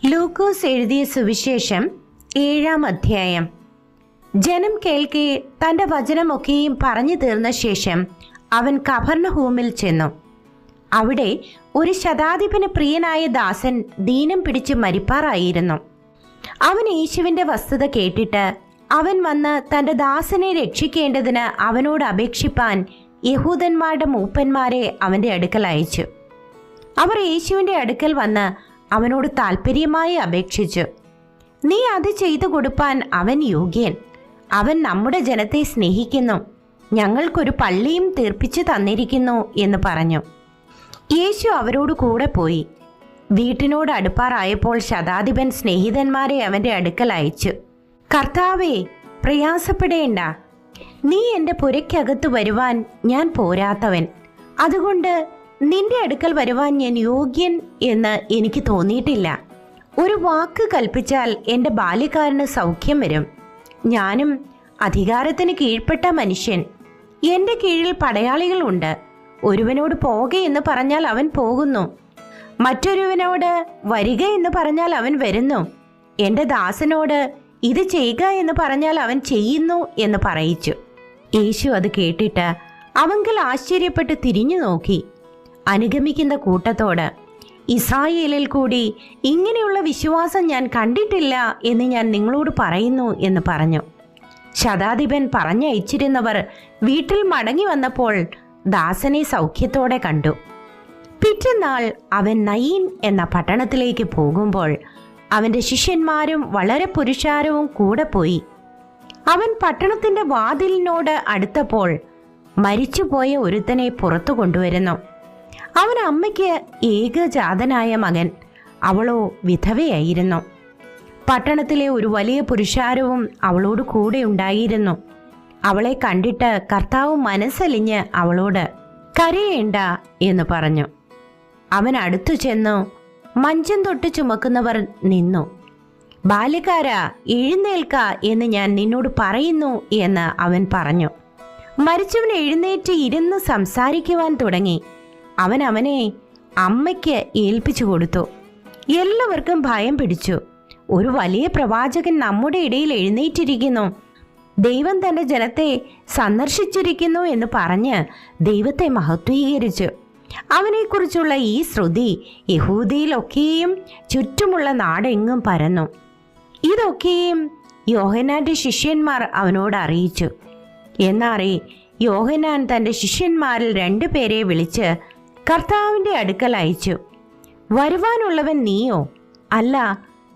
ലൂക്കോസ് എഴുതിയ സുവിശേഷം 7-ാം അധ്യായം. ജനം കേൾക്കെ തന്റെ വചനമൊക്കെയും പറഞ്ഞു തീർന്ന ശേഷം അവൻ കഫർന്നഹൂമിൽ ചെന്നു. അവിടെ ഒരു ശതാധിപന് പ്രിയനായ ദാസൻ ദീനം പിടിച്ച് മരിപ്പാറായിരുന്നു. അവൻ യേശുവിന്റെ വസ്തുത കേട്ടിട്ട് അവൻ വന്ന് തന്റെ ദാസനെ രക്ഷിക്കേണ്ടതിന് അവനോട് അപേക്ഷിപ്പാൻ യഹൂദന്മാരുടെ മൂപ്പന്മാരെ അവന്റെ അടുക്കൽ അയച്ചു. അവർ യേശുവിന്റെ അടുക്കൽ വന്ന് അവനോട് താൽപ്പര്യമായി അപേക്ഷിച്ചു, നീ അത് ചെയ്തു കൊടുപ്പാൻ അവൻ യോഗ്യൻ. അവൻ നമ്മുടെ ജനത്തെ സ്നേഹിക്കുന്നു, ഞങ്ങൾക്കൊരു പള്ളിയും തീർപ്പിച്ചു തന്നിരിക്കുന്നു എന്ന് പറഞ്ഞു. യേശു അവരോട് കൂടെ പോയി. വീട്ടിനോട് അടുപ്പാറായപ്പോൾ ശതാധിപൻ സ്നേഹിതന്മാരെ അവന്റെ അടുക്കൽ അയച്ചു. കർത്താവേ, പ്രയാസപ്പെടേണ്ട, നീ എൻ്റെ പുരയ്ക്കകത്ത് വരുവാൻ ഞാൻ പോരാത്തവൻ. അതുകൊണ്ട് നിന്റെ അടുക്കൽ വരുവാൻ ഞാൻ യോഗ്യൻ എന്ന് എനിക്ക് തോന്നിയിട്ടില്ല. ഒരു വാക്ക് കൽപ്പിച്ചാൽ എൻ്റെ ബാല്യക്കാരന് സൗഖ്യം വരും. ഞാനും അധികാരത്തിന് കീഴ്പ്പെട്ട മനുഷ്യൻ. എൻ്റെ കീഴിൽ പടയാളികളുണ്ട്. ഒരുവനോട് പോക എന്ന് പറഞ്ഞാൽ അവൻ പോകുന്നു, മറ്റൊരുവനോട് വരിക എന്ന് പറഞ്ഞാൽ അവൻ വരുന്നു. എൻ്റെ ദാസനോട് ഇത് ചെയ്യുക എന്ന് പറഞ്ഞാൽ അവൻ ചെയ്യുന്നു എന്ന് പറയിച്ചു. യേശു അത് കേട്ടിട്ട് അവങ്കൽ ആശ്ചര്യപ്പെട്ട് തിരിഞ്ഞു നോക്കി. അനുഗമിക്കുന്ന കൂട്ടത്തോട്, ഇസ്രായേലിൽ കൂടി ഇങ്ങനെയുള്ള വിശ്വാസം ഞാൻ കണ്ടിട്ടില്ല എന്ന് ഞാൻ നിങ്ങളോട് പറയുന്നു എന്ന് പറഞ്ഞു. ശതാധിപൻ പറഞ്ഞയച്ചിരുന്നവർ വീട്ടിൽ മടങ്ങി വന്നപ്പോൾ ദാസനെ സൗഖ്യത്തോടെ കണ്ടു. പിറ്റന്നാൾ അവൻ നയീൻ എന്ന പട്ടണത്തിലേക്ക് പോകുമ്പോൾ അവൻ്റെ ശിഷ്യന്മാരും വളരെ പുരുഷാരവും കൂടെ പോയി. അവൻ പട്ടണത്തിൻ്റെ വാതിലിനോട് അടുത്തപ്പോൾ മരിച്ചുപോയ ഒരുത്തനെ പുറത്തു കൊണ്ടുവരുന്നു. അവൻ അമ്മയ്ക്ക് ഏകജാതനായ മകൻ, അവളോ വിധവയായിരുന്നു. പട്ടണത്തിലെ ഒരു വലിയ പുരുഷാരവും അവളോട് കൂടെ ഉണ്ടായിരുന്നു. അവളെ കണ്ടിട്ട് കർത്താവ് മനസ്സലിഞ്ഞ് അവളോട് കരയേണ്ട എന്ന് പറഞ്ഞു. അവൻ അടുത്തു ചെന്നു മഞ്ചം തൊട്ട് ചുമക്കുന്നവർ നിന്നു. ബാല്യക്കാരാ, എഴുന്നേൽക്ക എന്ന് ഞാൻ നിന്നോട് പറയുന്നു എന്ന് അവൻ പറഞ്ഞു. മരിച്ചവൻ എഴുന്നേറ്റ് ഇരുന്ന് സംസാരിക്കുവാൻ തുടങ്ങി. അവൻ അവനെ അമ്മയ്ക്ക് ഏൽപ്പിച്ചു കൊടുത്തു. എല്ലാവർക്കും ഭയം പിടിച്ചു. ഒരു വലിയ പ്രവാചകൻ നമ്മുടെ ഇടയിൽ എഴുന്നേറ്റിരിക്കുന്നു, ദൈവം തൻ്റെ ജനത്തെ സന്ദർശിച്ചിരിക്കുന്നു എന്ന് പറഞ്ഞ് ദൈവത്തെ മഹത്വീകരിച്ചു. അവനെക്കുറിച്ചുള്ള ഈ ശ്രുതി യഹൂദയിലൊക്കെയും ചുറ്റുമുള്ള നാടെങ്ങും പരന്നു. ഇതൊക്കെയും യോഹന്നാന്റെ ശിഷ്യന്മാർ അവനോട് അറിയിച്ചു. എന്നറി യോഹന്നാൻ തൻ്റെ ശിഷ്യന്മാരിൽ 2 പേരെ വിളിച്ച് കർത്താവിൻ്റെ അടുക്കൽ അയച്ചു. വരുവാനുള്ളവൻ നീയോ, അല്ല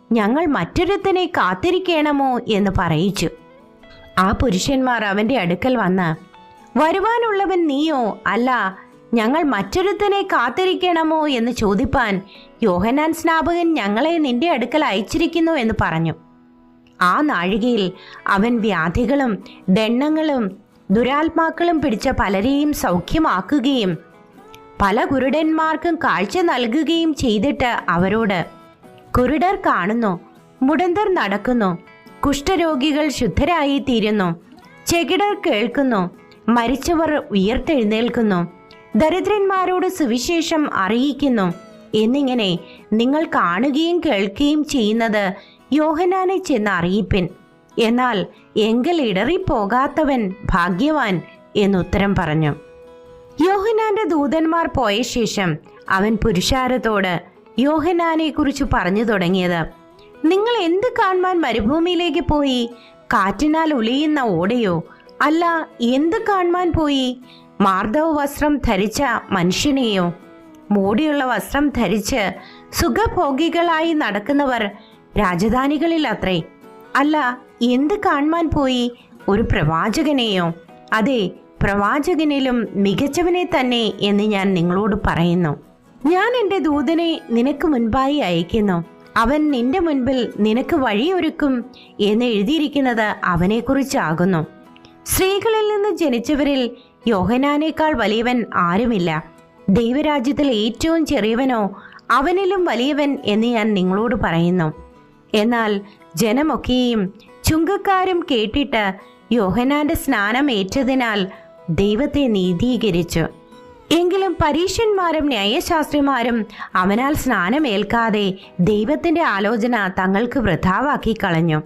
ഞങ്ങൾ മറ്റൊരുത്തനെ കാത്തിരിക്കണമോ എന്ന് പറയിച്ചു. ആ പുരുഷന്മാർ അവൻ്റെ അടുക്കൽ വന്ന്, വരുവാനുള്ളവൻ നീയോ, അല്ല ഞങ്ങൾ മറ്റൊരുത്തനെ കാത്തിരിക്കണമോ എന്ന് ചോദിപ്പാൻ യോഹന്നാൻ സ്നാപകൻ ഞങ്ങളെ നിന്റെ അടുക്കൽ അയച്ചിരിക്കുന്നു എന്ന് പറഞ്ഞു. ആ നാഴികയിൽ അവൻ വ്യാധികളും ദണ്ണങ്ങളും ദുരാത്മാക്കളും പിടിച്ച പലരെയും സൗഖ്യമാക്കുകയും പല കുരുടന്മാർക്കും കാഴ്ച നൽകുകയും ചെയ്തിട്ട് അവരോട്, കുരുടർ കാണുന്നു, മുടന്തർ നടക്കുന്നു, കുഷ്ഠരോഗികൾ ശുദ്ധരായി തീരുന്നു, ചെകിടർ കേൾക്കുന്നു, മരിച്ചവർ ഉയർത്തെഴുന്നേൽക്കുന്നു, ദരിദ്രന്മാരോട് സുവിശേഷം അറിയിക്കുന്നു എന്നിങ്ങനെ നിങ്ങൾ കാണുകയും കേൾക്കുകയും ചെയ്യുന്നത് യോഹന്നാനെ ചെന്ന് അറിയിപ്പിൻ. എന്നാൽ എങ്കിൽ ഇടറിപ്പോകാത്തവൻ ഭാഗ്യവാൻ എന്നുത്തരം പറഞ്ഞു. യോഹന്നാന്റെ ദൂതന്മാർ പോയ ശേഷം അവൻ പുരുഷാരത്തോട് യോഹന്നാനെ കുറിച്ച് പറഞ്ഞു തുടങ്ങിയത്, നിങ്ങൾ എന്ത് കാണുവാൻ മരുഭൂമിയിലേക്ക് പോയി? കാറ്റിനാൽ ഉലയുന്ന ഓടയോ? അല്ല, എന്ത് കാണുവാൻ പോയി? മാർദ്ദവ വസ്ത്രം ധരിച്ച മനുഷ്യനെയോ? മോടിയുള്ള വസ്ത്രം ധരിച്ച് സുഖഭോഗികളായി നടക്കുന്നവർ രാജധാനികളിൽ അത്രേ. അല്ല, എന്ത് കാണുവാൻ പോയി? ഒരു പ്രവാചകനെയോ? അതെ, പ്രവാചകനിലും മികച്ചവനെ തന്നെ എന്ന് ഞാൻ നിങ്ങളോട് പറയുന്നു. ഞാൻ എൻ്റെ ദൂതനെ നിനക്ക് മുൻപായി അയക്കുന്നു. അവൻ നിന്റെ മുൻപിൽ നിനക്ക് വഴിയൊരുക്കും എന്ന് എഴുതിയിരിക്കുന്നത് അവനെക്കുറിച്ചാകുന്നു. സ്ത്രീകളിൽ നിന്ന് ജനിച്ചവരിൽ യോഹന്നാനേക്കാൾ വലിയവൻ ആരുമില്ല. ദൈവരാജ്യത്തിൽ ഏറ്റവും ചെറിയവനോ അവനിലും വലിയവൻ എന്ന് ഞാൻ നിങ്ങളോട് പറയുന്നു. എന്നാൽ ജനമൊക്കെയും ചുങ്കക്കാരും കേട്ടിട്ട് യോഹന്നാന്റെ സ്നാനം ഏറ്റതിനാൽ ദൈവത്തെ നീതീകരിച്ചു. എങ്കിലും പരീശന്മാരും ന്യായശാസ്ത്രിമാരും അവനാൽ സ്നാനമേൽക്കാതെ ദൈവത്തിന്റെ ആലോചന തങ്ങൾക്ക് വൃഥാവാക്കി കളഞ്ഞു.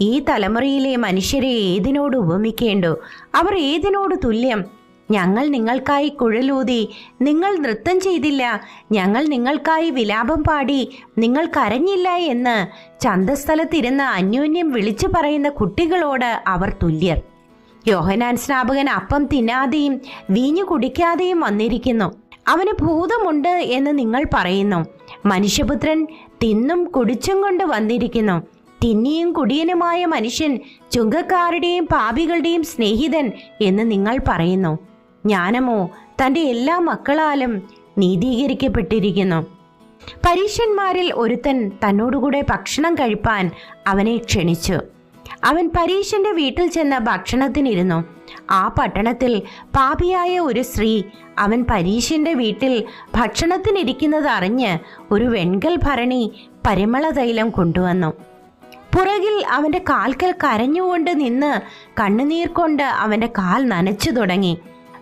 ഈ തലമുറയിലെ മനുഷ്യരെ ഏതിനോട് ഉപമിക്കേണ്ടു? അവർ ഏതിനോട് തുല്യം? ഞങ്ങൾ നിങ്ങൾക്കായി കുഴലൂതി, നിങ്ങൾ നൃത്തം ചെയ്തില്ല. ഞങ്ങൾ നിങ്ങൾക്കായി വിലാപം പാടി, നിങ്ങൾ കരഞ്ഞില്ല എന്ന് ചന്തസ്ഥലത്തിരുന്ന് അന്യോന്യം വിളിച്ചു പറയുന്ന കുട്ടികളോട് അവർ തുല്യർ. യോഹന്നാൻ സ്നാപകൻ അപ്പം തിന്നാതെയും വീഞ്ഞു കുടിക്കാതെയും വന്നിരിക്കുന്നു. അവന് ഭൂതമുണ്ട് എന്ന് നിങ്ങൾ പറയുന്നു. മനുഷ്യപുത്രൻ തിന്നും കുടിച്ചും കൊണ്ട് വന്നിരിക്കുന്നു. തിന്നിയും കുടിയനുമായ മനുഷ്യൻ ചുങ്കക്കാരുടെയും പാപികളുടെയും സ്നേഹിതൻ എന്ന് നിങ്ങൾ പറയുന്നു. ജ്ഞാനമോ തൻ്റെ എല്ലാ മക്കളാലും നീതീകരിക്കപ്പെട്ടിരിക്കുന്നു. പരീശന്മാരിൽ ഒരുത്തൻ തന്നോടുകൂടെ ഭക്ഷണം കഴിപ്പാൻ അവനെ ക്ഷണിച്ചു. അവൻ പരീശന്റെ വീട്ടിൽ ചെന്ന് ഭക്ഷണത്തിനിരുന്നു. ആ പട്ടണത്തിൽ പാപിയായ ഒരു സ്ത്രീ അവൻ പരീശന്റെ വീട്ടിൽ ഭക്ഷണത്തിനിരിക്കുന്നത് അറിഞ്ഞ് ഒരു വെൺകൽ ഭരണി പരിമള തൈലം കൊണ്ടുവന്നു. പുറകിൽ അവൻ്റെ കാൽക്കൽ കരഞ്ഞുകൊണ്ട് നിന്ന് കണ്ണുനീർ കൊണ്ട് അവൻ്റെ കാൽ നനച്ചു തുടങ്ങി.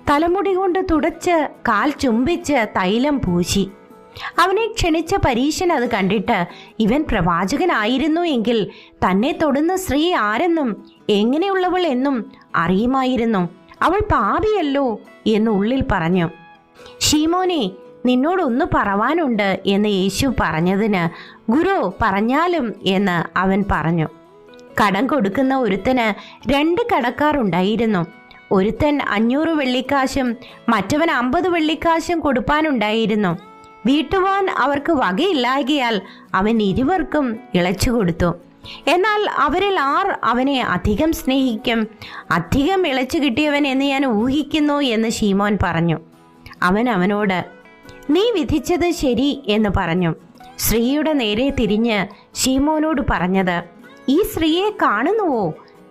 തലമുടി കൊണ്ട് തുടച്ച് കാൽ ചുംബിച്ച് തൈലം പൂശി. അവനെ ക്ഷണിച്ച പരീശൻ അത് കണ്ടിട്ട് ഇവൻ പ്രവാചകനായിരുന്നു എങ്കിൽ തന്നെ തൊടുന്ന സ്ത്രീ ആരെന്നും എങ്ങനെയുള്ളവൾ എന്നും അറിയുമായിരുന്നു. അവൾ പാപിയല്ലോ എന്ന് ഉള്ളിൽ പറഞ്ഞു. ശീമോനെ, നിന്നോടൊന്നു പറവാനുണ്ട് എന്ന് യേശു പറഞ്ഞതിന്, ഗുരു പറഞ്ഞാലും എന്ന് അവൻ പറഞ്ഞു. കടം കൊടുക്കുന്ന ഒരുത്തന് 2 കടക്കാർ ഉണ്ടായിരുന്നു. ഒരുത്തൻ 500 വെള്ളിക്കാശും മറ്റവൻ 50 വെള്ളിക്കാശും കൊടുപ്പാനുണ്ടായിരുന്നു. വീട്ടുവാൻ അവർക്ക് വകയില്ലായകയാൽ അവൻ ഇരുവർക്കും ഇളച്ചു കൊടുത്തു. എന്നാൽ അവരിൽ ആർ അവനെ അധികം സ്നേഹിക്കും? അധികം ഇളച്ചു കിട്ടിയവൻ എന്ന് ഞാൻ ഊഹിക്കുന്നു എന്ന് ശീമോൻ പറഞ്ഞു. അവൻ അവനോട്, നീ വിധിച്ചത് ശരി എന്ന് പറഞ്ഞു. സ്ത്രീയുടെ നേരെ തിരിഞ്ഞ് ശീമോനോട് പറഞ്ഞത്, ഈ സ്ത്രീയെ കാണുന്നുവോ?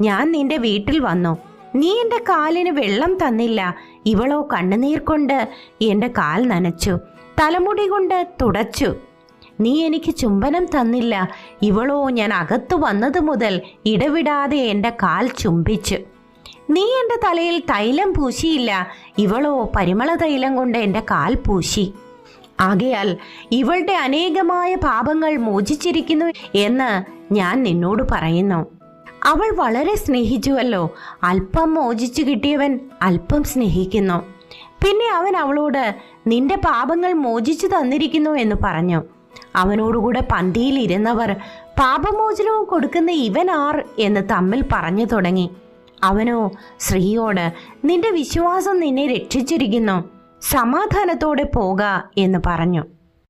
ഞാൻ നിന്റെ വീട്ടിൽ വന്നു, നീ എൻ്റെ കാലിന് വെള്ളം തന്നില്ല. ഇവളോ കണ്ണുനീർ കൊണ്ട് എൻ്റെ കാൽ നനച്ചു, തലമുടി കൊണ്ട് തുടച്ചു. നീ എനിക്ക് ചുംബനം തന്നില്ല. ഇവളോ ഞാൻ അകത്തു വന്നത് മുതൽ ഇടവിടാതെ എൻ്റെ കാൽ ചുംബിച്ചു. നീ എൻ്റെ തലയിൽ തൈലം പൂശിയില്ല. ഇവളോ പരിമള തൈലം കൊണ്ട് എൻ്റെ കാൽ പൂശി. ആകയാൽ ഇവളുടെ അനേകമായ പാപങ്ങൾ മോചിച്ചിരിക്കുന്നു എന്ന് ഞാൻ നിന്നോട് പറയുന്നു. അവൾ വളരെ സ്നേഹിച്ചുവല്ലോ. അല്പം മോചിച്ചു കിട്ടിയവൻ അല്പം സ്നേഹിക്കുന്നു. പിന്നെ അവൻ അവളോട്, നിന്റെ പാപങ്ങൾ മോചിച്ചു തന്നിരിക്കുന്നു എന്ന് പറഞ്ഞു. അവനോടുകൂടെ പന്തിയിൽ ഇരുന്നവർ, പാപമോചനവും കൊടുക്കുന്ന ഇവൻ ആർ എന്ന് തമ്മിൽ പറഞ്ഞു തുടങ്ങി. അവനോ സ്ത്രീയോട്, നിന്റെ വിശ്വാസം നിന്നെ രക്ഷിച്ചിരിക്കുന്നു, സമാധാനത്തോടെ പോക എന്ന് പറഞ്ഞു.